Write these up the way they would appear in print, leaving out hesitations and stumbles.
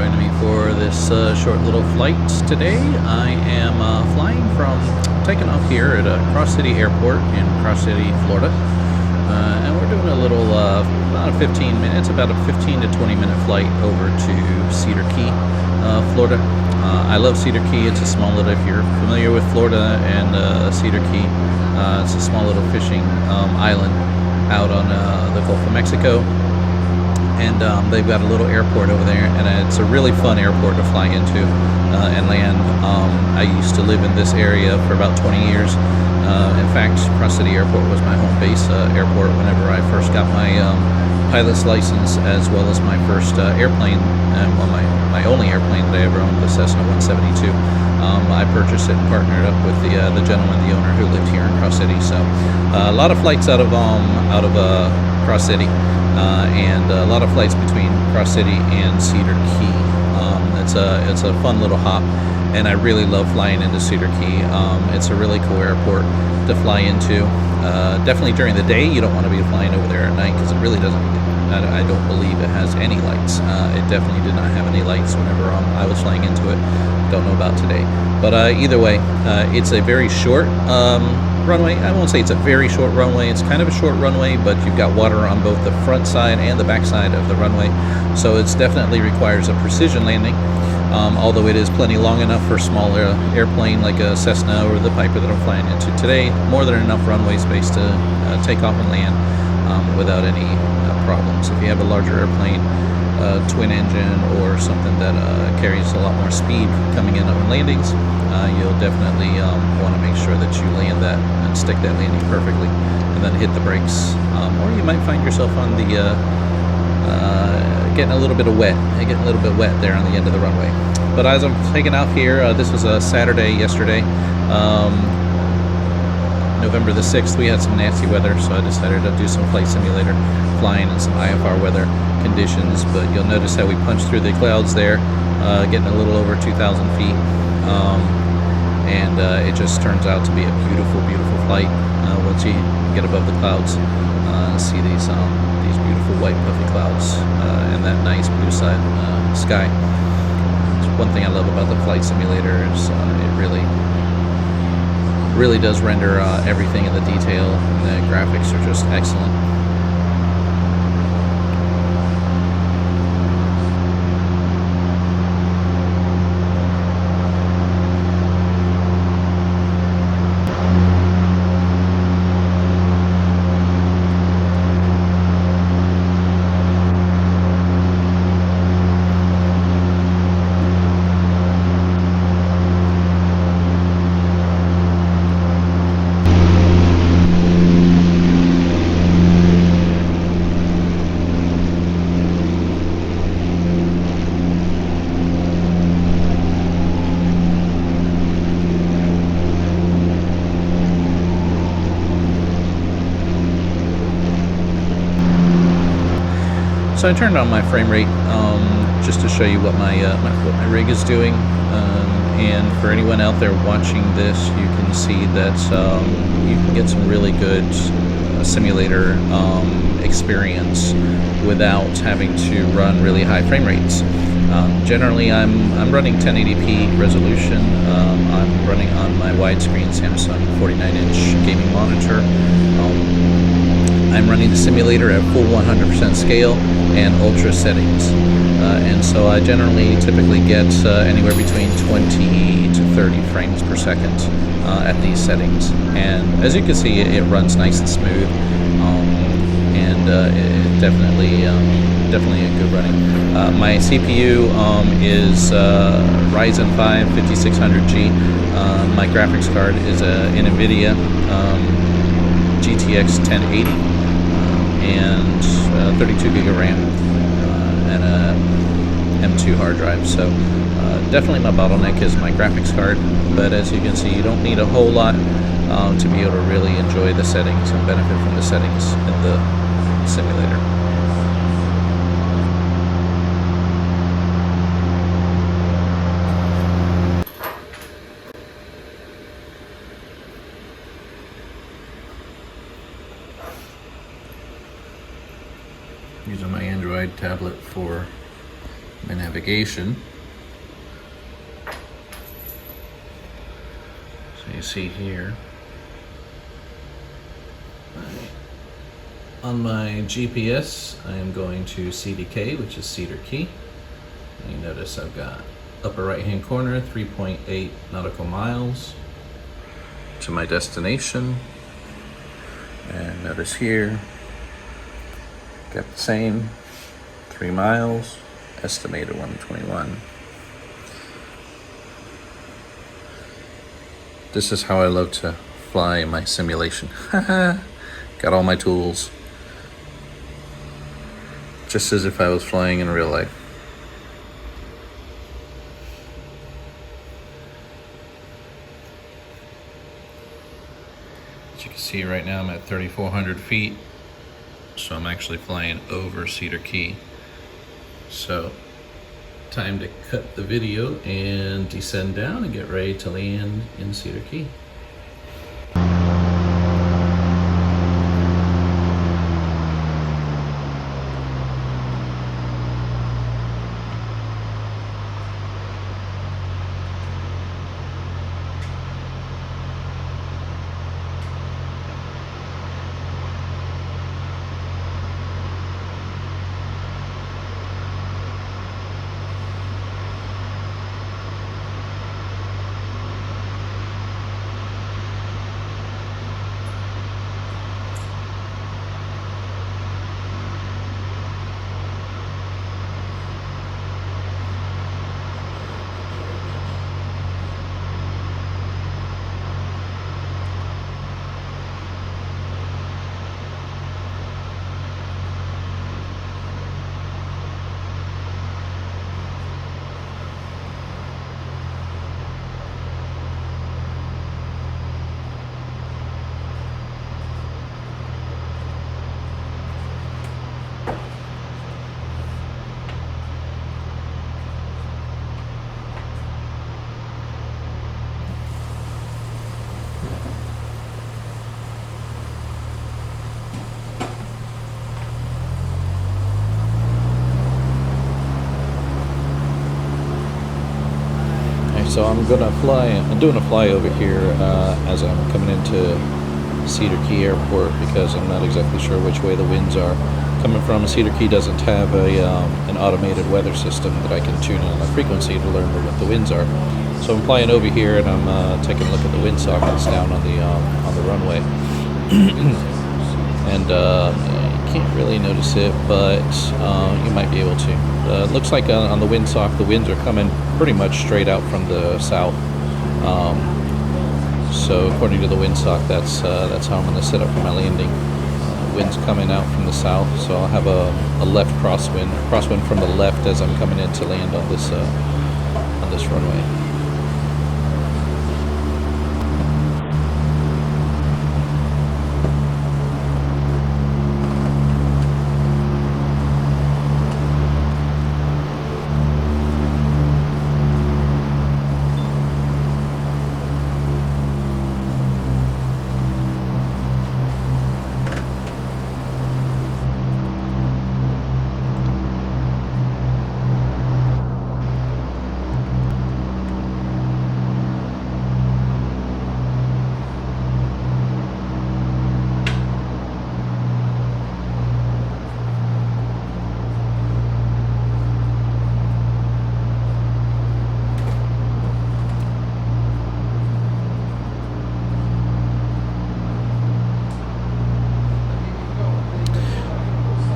joining me for this short little flight today. I am taking off here at Cross City Airport in Cross City, Florida. And we're doing a little, about a 15 to 20 minute flight over to Cedar Key, Florida. I love Cedar Key. It's a small little, if you're familiar with Florida and Cedar Key, it's a small little fishing island out on the Gulf of Mexico. And they've got a little airport over there, and it's a really fun airport to fly into and land. I used to live in this area for about 20 years. In fact, Cross City Airport was my home base airport whenever I first got my pilot's license, as well as my first airplane, and my only airplane that I ever owned, the Cessna 172. I purchased it and partnered up with the gentleman, the owner, who lived here in Cross City. So a lot of flights out of Cross City. And a lot of flights between Cross City and Cedar Key. It's a fun little hop, and I really love flying into Cedar Key. It's a really cool airport to fly into. Definitely during the day, you don't want to be flying over there at night because it really doesn't. I don't believe it has any lights. It definitely did not have any lights whenever I was flying into it. Don't know about today, but either way, it's a very short runway. I won't say it's a very short runway. It's kind of a short runway, but you've got water on both the front side and the back side of the runway, so it definitely requires a precision landing. Although it is plenty long enough for a smaller airplane like a Cessna or the Piper that I'm flying into today. More than enough runway space to take off and land without any problems. If you have a larger airplane, twin engine or something that carries a lot more speed coming in on landings, you'll definitely want to make sure that you land that and stick that landing perfectly, and then hit the brakes. Or you might find yourself on the getting a little bit wet there on the end of the runway. But as I'm taking off here, this was a Saturday yesterday, November the 6th. We had some nasty weather, so I decided to do some flight simulator flying in some IFR weather conditions. But you'll notice how we punched through the clouds there, getting a little over 2,000 feet. And it just turns out to be a beautiful, beautiful flight once you get above the clouds and see these beautiful white puffy clouds and that nice blue side sky. One thing I love about the flight simulator is it really does render everything in the detail, and the graphics are just excellent. So I turned on my frame rate just to show you what my rig is doing, and for anyone out there watching this, you can see that you can get some really good simulator experience without having to run really high frame rates. Generally, I'm running 1080p resolution. I'm running on my widescreen Samsung 49-inch gaming monitor. I'm running the simulator at full 100% scale and ultra settings, and so I typically get anywhere between 20 to 30 frames per second at these settings. And as you can see, it runs nice and smooth, and it definitely a good running. My CPU is Ryzen 5 5600G. My graphics card is an NVIDIA GTX 1080. And 32 gig of RAM and a M2 hard drive. So definitely my bottleneck is my graphics card, but as you can see, you don't need a whole lot to be able to really enjoy the settings and benefit from the settings in the simulator. Using my Android tablet for my navigation. So you see here, on my GPS, I am going to CDK, which is Cedar Key. And you notice I've got upper right hand corner, 3.8 nautical miles to my destination. And notice here, got the same 3 miles, estimated 121. This is how I love to fly in my simulation. Got all my tools. Just as if I was flying in real life. As you can see right now I'm at 3,400 feet. So I'm actually flying over Cedar Key. So time to cut the video and descend down and get ready to land in Cedar Key. So I'm doing a flyover here as I'm coming into Cedar Key Airport because I'm not exactly sure which way the winds are coming from. Cedar Key doesn't have an automated weather system that I can tune in on the frequency to learn what the winds are. So I'm flying over here and I'm taking a look at the wind sockets down on the runway. And you can't really notice it, but you might be able to. It looks like on the windsock, the winds are coming pretty much straight out from the south. So according to the windsock, that's how I'm going to set up for my landing. Wind's coming out from the south, so I'll have a left crosswind from the left as I'm coming in to land on this runway.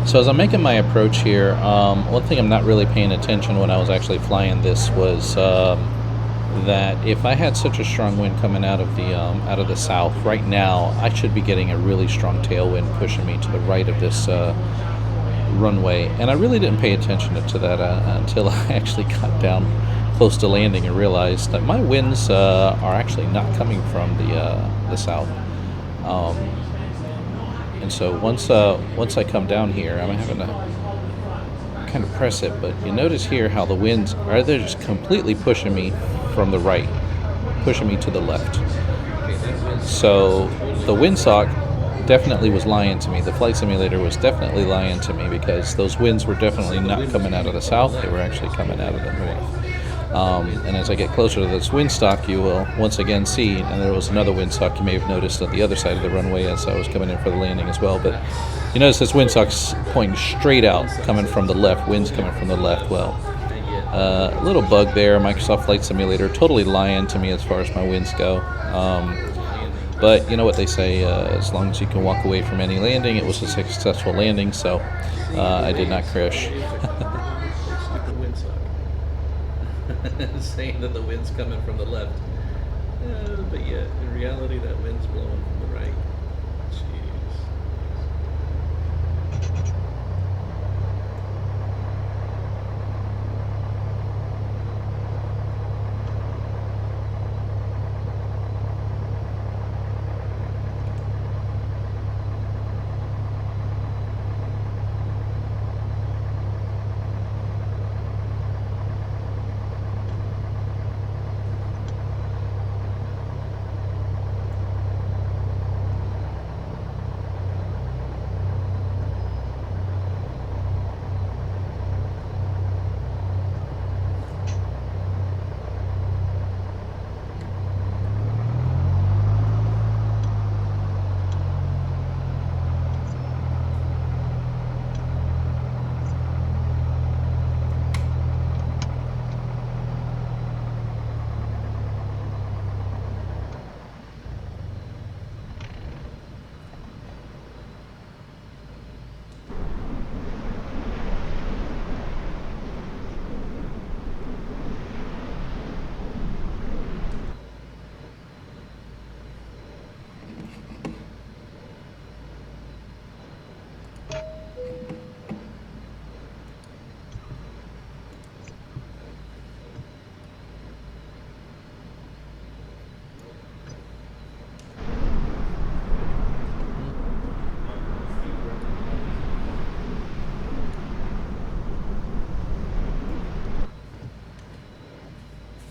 So as I'm making my approach here, one thing I'm not really paying attention when I was actually flying this was that if I had such a strong wind coming out of the south, right now I should be getting a really strong tailwind pushing me to the right of this runway. And I really didn't pay attention to that until I actually got down close to landing and realized that my winds are actually not coming from the south. And so once I come down here, I'm having to kind of press it, but you notice here how the winds are, they're just completely pushing me from the right, pushing me to the left. So the windsock definitely was lying to me. The flight simulator was definitely lying to me because those winds were definitely not coming out of the south. They were actually coming out of the north. And as I get closer to this windstock, you will once again see, and there was another windstock you may have noticed on the other side of the runway as I was coming in for the landing as well. But you notice this windstock's pointing straight out, coming from the left, wind's coming from the left. Well, a little bug there. Microsoft Flight Simulator totally lying to me as far as my winds go. But you know what they say, as long as you can walk away from any landing, it was a successful landing, so I did not crash. Saying that the wind's coming from the left. But yeah, in reality, that wind's blowing from the right. Jeez.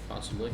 Possibly.